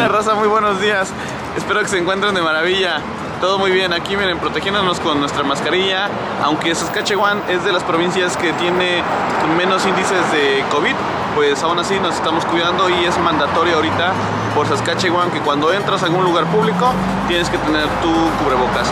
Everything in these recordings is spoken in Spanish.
Raza, muy buenos días, espero que se encuentren de maravilla. Todo muy bien, aquí miren, protegiéndonos con nuestra mascarilla. Aunque Saskatchewan es de las provincias que tiene menos índices de COVID, pues aún así nos estamos cuidando y es mandatorio ahorita por Saskatchewan que cuando entras a algún lugar público tienes que tener tu cubrebocas.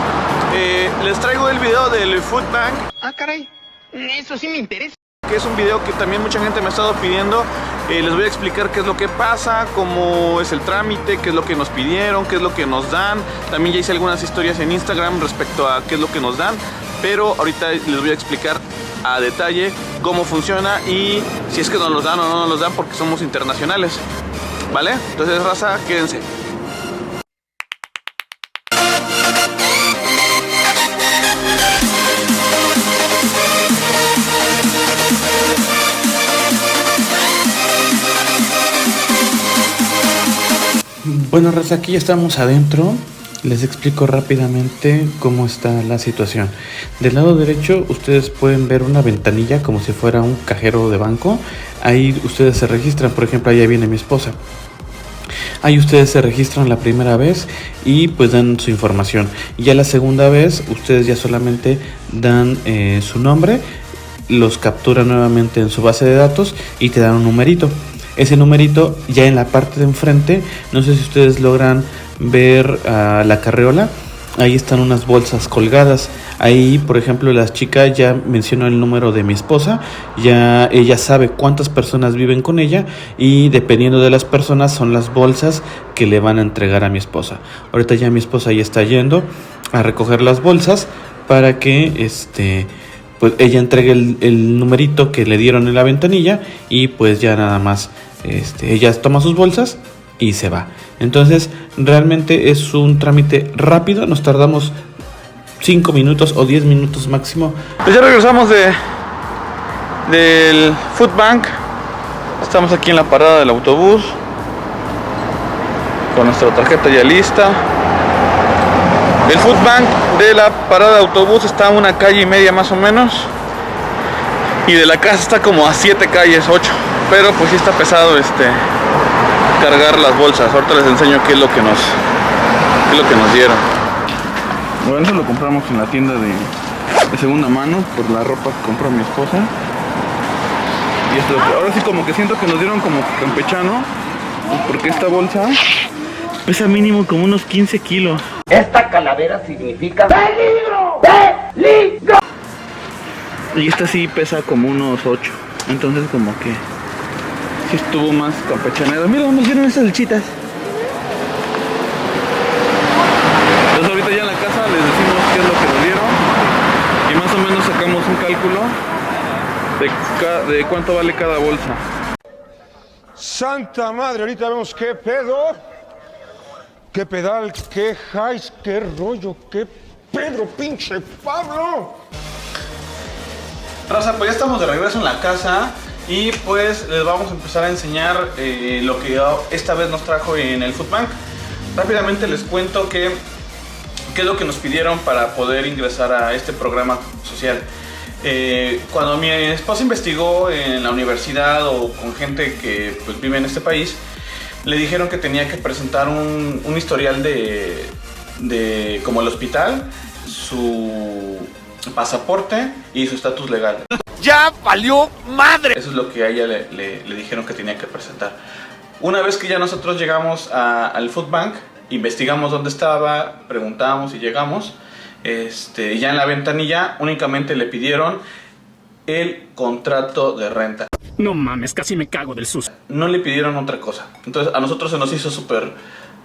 Les traigo el video del Food Bank. Ah, caray, eso sí me interesa. Que es un video que también mucha gente me ha estado pidiendo. Les voy a explicar qué es lo que pasa, cómo es el trámite, qué es lo que nos pidieron, qué es lo que nos dan. También ya hice algunas historias en Instagram respecto a qué es lo que nos dan, pero ahorita les voy a explicar a detalle cómo funciona y si es que nos los dan o no nos los dan, porque somos internacionales, ¿vale? Entonces, raza, quédense. Bueno, raza, aquí ya estamos adentro. Les explico rápidamente cómo está la situación. Del lado derecho ustedes pueden ver una ventanilla como si fuera un cajero de banco. Ahí ustedes se registran, por ejemplo, allá viene mi esposa. Ahí ustedes se registran la primera vez y pues dan su información. Y ya la segunda vez ustedes ya solamente dan su nombre, los capturan nuevamente en su base de datos y te dan un numerito. Ese numerito ya en la parte de enfrente, no sé si ustedes logran ver la carreola, ahí están unas bolsas colgadas. Ahí, por ejemplo, la chica ya mencionó el número de mi esposa, ya ella sabe cuántas personas viven con ella y dependiendo de las personas son las bolsas que le van a entregar a mi esposa. Ahorita ya mi esposa ya está yendo a recoger las bolsas para que pues ella entregue el numerito que le dieron en la ventanilla y pues ya nada más ella toma sus bolsas y se va. Entonces realmente es un trámite rápido, nos tardamos 5 minutos o 10 minutos máximo. Pues ya regresamos del Food Bank. Estamos aquí en la parada del autobús con nuestra tarjeta ya lista. El Food Bank de la parada de autobús está a 1,5 calles más o menos, y de la casa está como a 7 calles, 8. Pero pues sí está pesado cargar las bolsas. Ahorita les enseño qué es lo que nos dieron. Bueno, eso lo compramos en la tienda de segunda mano por la ropa que compró mi esposa. Y esto, ahora sí como que siento que nos dieron como campechano, porque esta bolsa pesa mínimo como unos 15 kilos. Esta calavera significa ¡peligro! ¡Peligro! Y esta sí pesa como unos 8. Entonces como que sí estuvo más campechanero. Mira, nos dieron estas lechitas. Entonces ahorita ya en la casa les decimos qué es lo que nos dieron y más o menos sacamos un cálculo de cuánto vale cada bolsa. Santa madre, ahorita vemos qué pedo, qué pedal, qué highs, qué rollo, qué Pedro, pinche Pablo. Raza, pues ya estamos de regreso en la casa y pues les vamos a empezar a enseñar lo que esta vez nos trajo en el Food Bank. Rápidamente les cuento qué es lo que nos pidieron para poder ingresar a este programa social. Cuando mi esposa investigó en la universidad o con gente que pues, vive en este país, le dijeron que tenía que presentar un historial de como el hospital, su pasaporte y su estatus legal. ¡Ya valió madre! Eso es lo que a ella le dijeron que tenía que presentar. Una vez que ya nosotros llegamos al Food Bank, investigamos dónde estaba, preguntamos y llegamos, Ya en la ventanilla únicamente le pidieron el contrato de renta. No mames, casi me cago del susto. No le pidieron otra cosa. Entonces a nosotros se nos hizo súper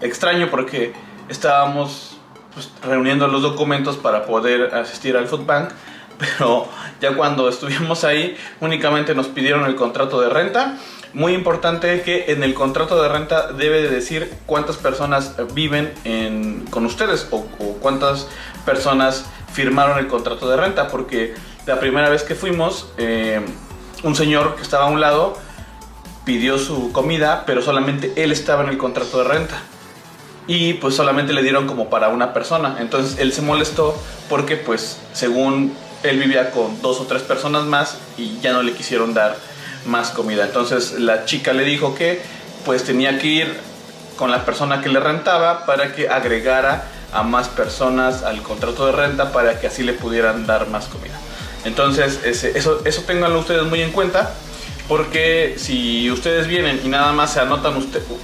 extraño porque estábamos pues, reuniendo los documentos para poder asistir al Food Bank, pero ya cuando estuvimos ahí únicamente nos pidieron el contrato de renta. Muy importante que en el contrato de renta debe de decir cuántas personas viven con ustedes o cuántas personas firmaron el contrato de renta, porque la primera vez que fuimos, un señor que estaba a un lado pidió su comida, pero solamente él estaba en el contrato de renta y pues solamente le dieron como para una persona. Entonces él se molestó porque pues según él vivía con 2 o 3 personas más y ya no le quisieron dar más comida. Entonces la chica le dijo que pues tenía que ir con la persona que le rentaba para que agregara a más personas al contrato de renta para que así le pudieran dar más comida. Entonces eso ténganlo ustedes muy en cuenta, porque si ustedes vienen y nada más se anotan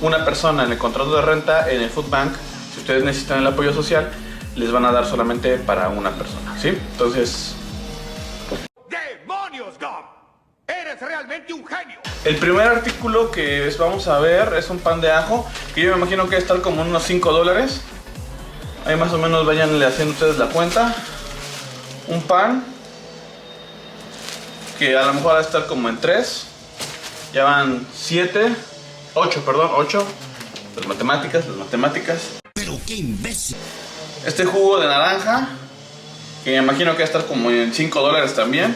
una persona en el contrato de renta en el Food Bank, si ustedes necesitan el apoyo social, les van a dar solamente para una persona, ¿sí? Entonces... ¡Demonios, Gob! ¡Eres realmente un genio! El primer artículo que vamos a ver es un pan de ajo, que yo me imagino que debe estar como unos $5. Ahí más o menos vayanle haciendo ustedes la cuenta. Un pan que a lo mejor va a estar como en 3. Ya van 8. Las matemáticas. Pero qué imbécil. Este jugo de naranja, que me imagino que va a estar como en $5 también.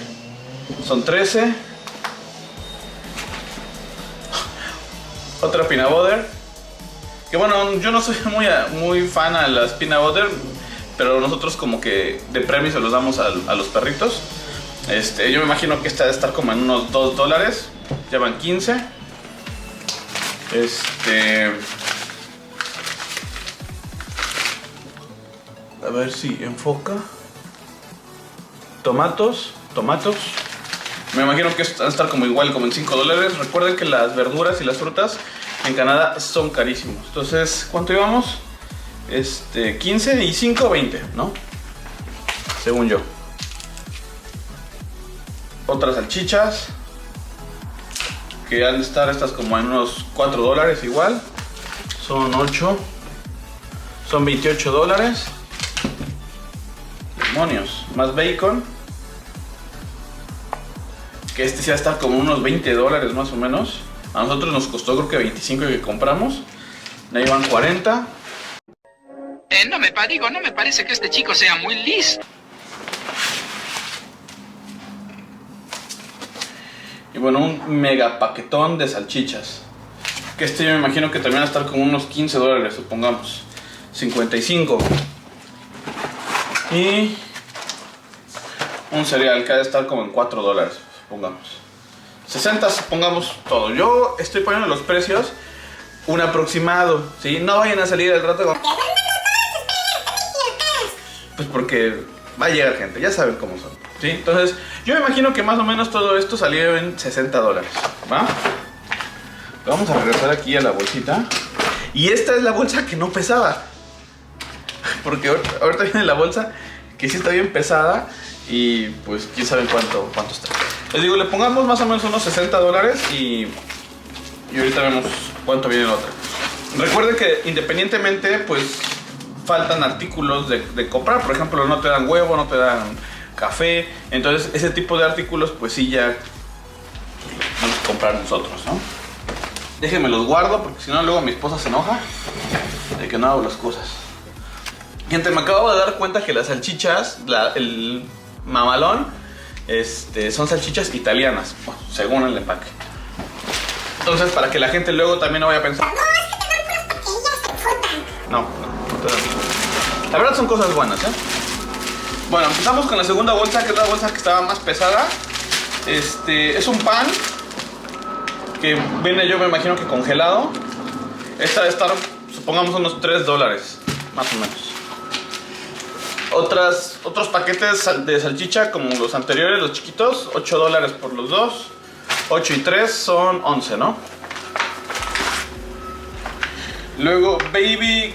Son 13. Otra peanut butter, que bueno, yo no soy muy fan a las peanut butter, pero nosotros como que de premio se los damos a los perritos. Yo me imagino que esta debe estar como en unos $2. Ya van 15. A ver si enfoca. Tomatos. Me imagino que van a estar como igual, como en $5. Recuerden que las verduras y las frutas en Canadá son carísimos. Entonces, ¿cuánto llevamos? 15 y 5, 20, ¿no? Según yo. Otras salchichas, que han de estar estas como en unos $4 igual. Son 8. Son $28. Demonios. Más bacon, que sí va a estar como unos $20 más o menos. A nosotros nos costó creo que 25 que compramos. Ahí van 40. No me parece que este chico sea muy listo. Y bueno, un mega paquetón de salchichas, que yo me imagino que también va a estar como unos $15, supongamos. 55. Y un cereal que ha de estar como en $4, supongamos. 60, supongamos todo. Yo estoy poniendo los precios un aproximado, ¿sí? No vayan a salir al rato con... Pues porque va a llegar gente, ya saben cómo son, ¿sí? Entonces, yo me imagino que más o menos todo esto salió en $60, ¿va? Vamos a regresar aquí a la bolsita. Y esta es la bolsa que no pesaba, porque ahorita viene la bolsa que sí está bien pesada. Y pues quién sabe cuánto está. Les digo, le pongamos más o menos unos $60 y ahorita vemos cuánto viene la otra. Recuerden que independientemente pues faltan artículos de comprar. Por ejemplo, no te dan huevo, no te dan café. Entonces ese tipo de artículos pues sí ya vamos a comprar nosotros, ¿no? Déjenme los guardo porque si no luego mi esposa se enoja de que no hago las cosas. Gente, me acabo de dar cuenta que las salchichas, el mamalón, son salchichas italianas, bueno, según el empaque. Entonces, para que la gente luego también no vaya a pensar, no, es que te dan puras porquerías en Food Bank. No. La verdad son cosas buenas, ¿eh? Bueno, empezamos con la segunda bolsa, que es la bolsa que estaba más pesada. Es un pan que viene, yo me imagino que congelado. Esta debe estar, supongamos, unos $3, más o menos. Otros paquetes de salchicha como los anteriores, los chiquitos, $8 por los dos. 8 y 3 son 11, ¿no? Luego baby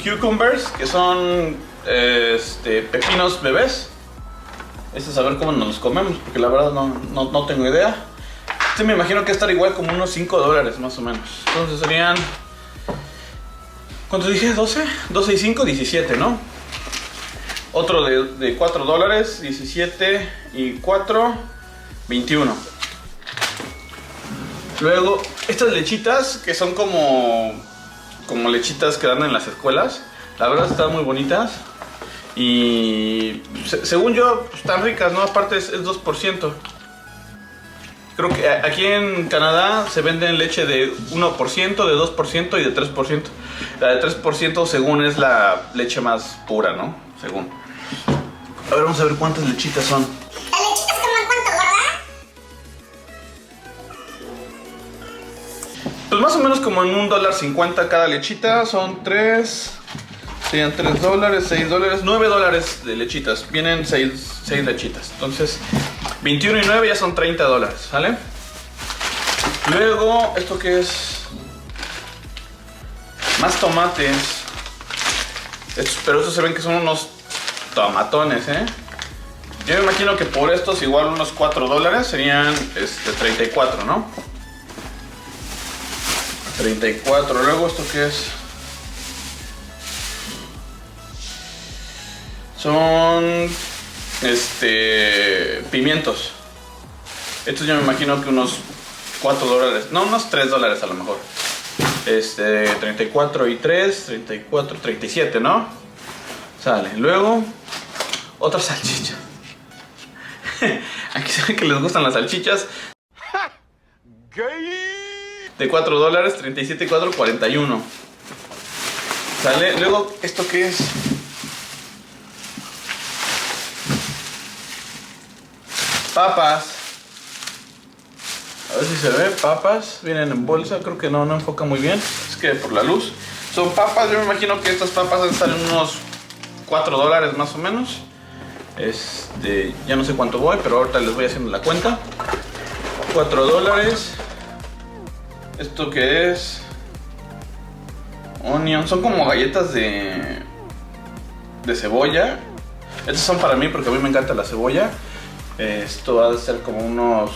cucumbers, que son pepinos bebés. Este es a ver cómo nos los comemos, porque la verdad no tengo idea. Este me imagino que estar igual como unos $5 más o menos. Entonces serían... ¿Cuánto dije? ¿12? 12 y 5, 17, ¿no? Otro de $4, 17 y 4, 21. Luego, estas lechitas que son como lechitas que dan en las escuelas. La verdad están muy bonitas. Y según yo, pues, están ricas, ¿no? Aparte es 2%. Creo que aquí en Canadá se venden leche de 1%, de 2% y de 3%. La de 3% según es la leche más pura, ¿no? Según. A ver, vamos a ver cuántas lechitas son. ¿Las lechitas como cuánto, gorda? Pues más o menos como en $1.50 cada lechita. Son 3... Serían $3, $6, $9 de lechitas. Vienen 6 lechitas. Entonces, 21 y 9 ya son $30, ¿sale? Luego, ¿esto qué es? Más tomates. Pero estos se ven que son unos tomatones, ¿eh? Yo me imagino que por estos igual unos $4 serían 34, ¿no? 34. Luego, ¿esto qué es? Son pimientos. Estos yo me imagino que unos $4, no, unos $3 a lo mejor. 34 y 3, 34, 37, ¿no? Sale. Luego, otra salchicha. Aquí se ve que les gustan las salchichas. De $4, 37 y 4, 41. Sale. Luego, ¿esto qué es? Papas. A ver si se ve. Papas. Vienen en bolsa. Creo que no enfoca muy bien. Es que por la luz. Son papas. Yo me imagino que estas papas deben estar en unos $4 más o menos. Ya no sé cuánto voy, pero ahorita les voy haciendo la cuenta. $4. ¿Esto qué es? Onion. Son como galletas de cebolla. Estas son para mí porque a mí me encanta la cebolla. Esto va a ser como unos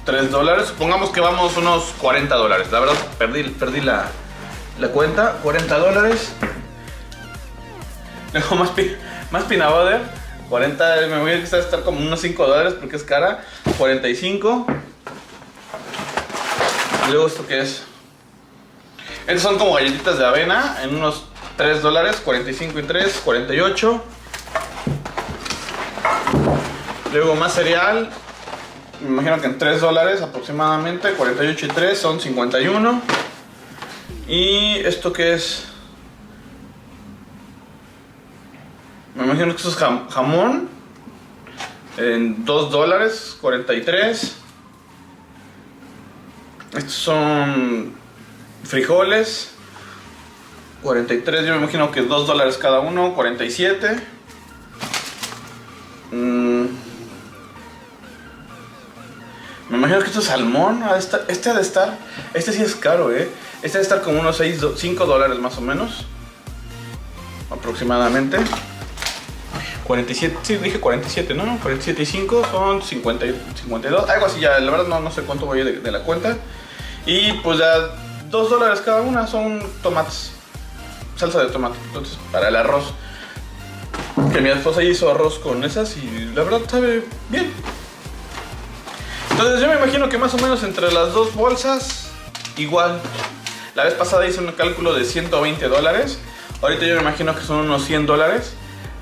$3. Supongamos que vamos unos $40. La verdad perdí la cuenta. $40. Luego más peanut butter. 40, me voy a estar como unos $5 porque es cara. 45. Luego, ¿esto qué es? Estos son como galletitas de avena en unos $3. 45 y 3, 48. Luego más cereal, me imagino que en $3 aproximadamente, 48 y 3 son 51. ¿Y esto qué es? Me imagino que esto es jamón, en $2, 43. Estos son frijoles, 43, yo me imagino que $2 cada uno, 47. Me imagino que esto es salmón. Este sí es caro, Este ha de estar como unos $5 más o menos. Aproximadamente. 47, sí dije 47, ¿no? 47 y 5 son 50, 52. Algo así ya, la verdad no sé cuánto voy de la cuenta. Y pues ya $2 cada una son tomates. Salsa de tomate. Entonces, para el arroz. Que mi esposa hizo arroz con esas y la verdad sabe bien. Entonces yo me imagino que más o menos entre las dos bolsas, igual. La vez pasada hice un cálculo de $120. Ahorita yo me imagino que son unos $100.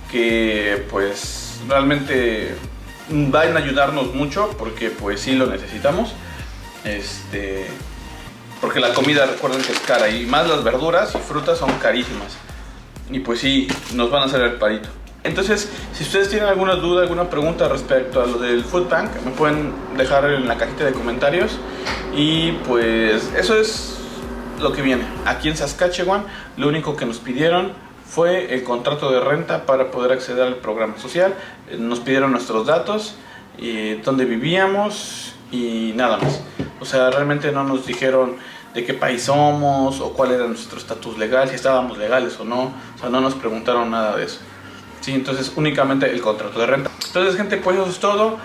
Que pues realmente van a ayudarnos mucho. Porque pues sí lo necesitamos. Porque la comida, recuerden que es cara. Y más las verduras y frutas son carísimas. Y pues sí, nos van a hacer el parito. Entonces, si ustedes tienen alguna duda, alguna pregunta respecto a lo del Food Bank, me pueden dejar en la cajita de comentarios. Y pues eso es lo que viene. Aquí en Saskatchewan, lo único que nos pidieron fue el contrato de renta para poder acceder al programa social. Nos pidieron nuestros datos, dónde vivíamos y nada más. O sea, realmente no nos dijeron de qué país somos o cuál era nuestro estatus legal, si estábamos legales o no. O sea, no nos preguntaron nada de eso. Sí, entonces únicamente el contrato de renta. Entonces, gente, pues eso es todo.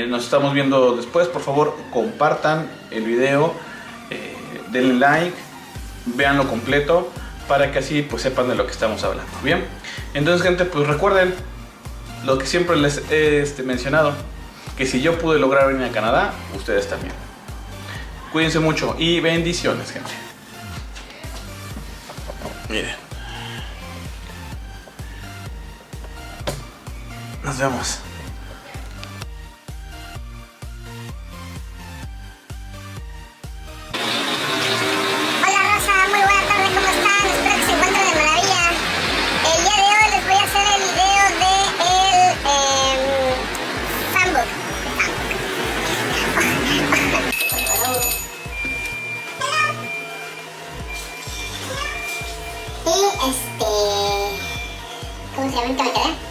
Nos estamos viendo después. Por favor, compartan el video, denle like, véanlo completo para que así pues sepan de lo que estamos hablando. Bien, entonces, gente, pues recuerden lo que siempre les he mencionado, que si yo pude lograr venir a Canadá, ustedes también. Cuídense mucho y bendiciones, gente. Miren, nos vemos. Hola raza, muy buena tarde, ¿cómo están? Espero que se encuentren de maravilla. El día de hoy les voy a hacer el video de el Fanbook. Y ¿cómo se llama? ¿En qué me quedé?